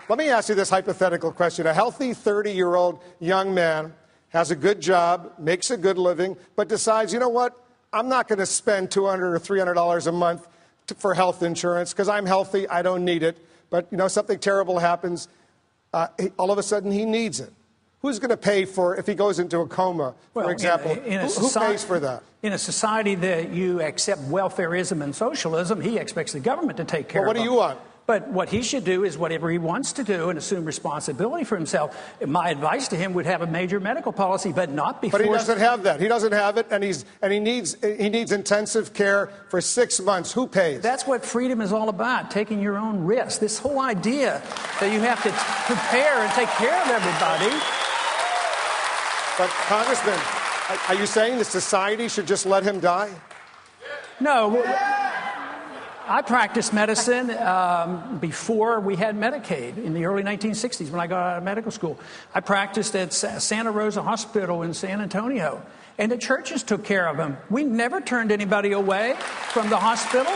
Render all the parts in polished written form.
Let me ask you this hypothetical question. A healthy 30-year-old young man has a good job, makes a good living, but decides, you know what, I'm not going to spend $200 or $300 a month for health insurance because I'm healthy, I don't need it. But, you know, something terrible happens, all of a sudden he needs it. Who's going to pay for if he goes into a coma, for example? Who pays for that? In a society that you accept welfareism and socialism, he expects the government to take care of him. What do you want? But what he should do is whatever he wants to do and assume responsibility for himself. My advice to him would have a major medical policy, but not before. But he doesn't have that. He doesn't have it, and he needs intensive care for 6 months. Who pays? That's what freedom is all about, taking your own risk. This whole idea that you have to prepare and take care of everybody. But, Congressman, are you saying the society should just let him die? No. I practiced medicine before we had Medicaid in the early 1960s when I got out of medical school. I practiced at Santa Rosa Hospital in San Antonio, and the churches took care of him. We never turned anybody away from the hospital,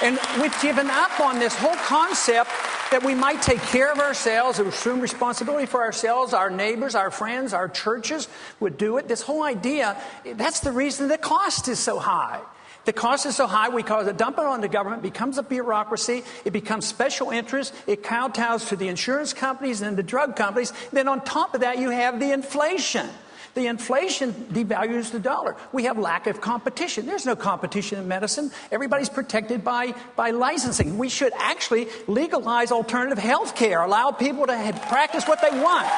and we've given up on this whole concept that we might take care of ourselves, assume responsibility for ourselves, our neighbors, our friends, our churches would do it. This whole idea, that's the reason the cost is so high. The cost is so high, we cause it, dump it on the government, becomes a bureaucracy, it becomes special interest, it kowtows to the insurance companies and the drug companies. Then on top of that, you have the inflation. The inflation devalues the dollar. We have lack of competition. There's no competition in medicine. Everybody's protected by licensing. We should actually legalize alternative health care, allow people to practice what they want.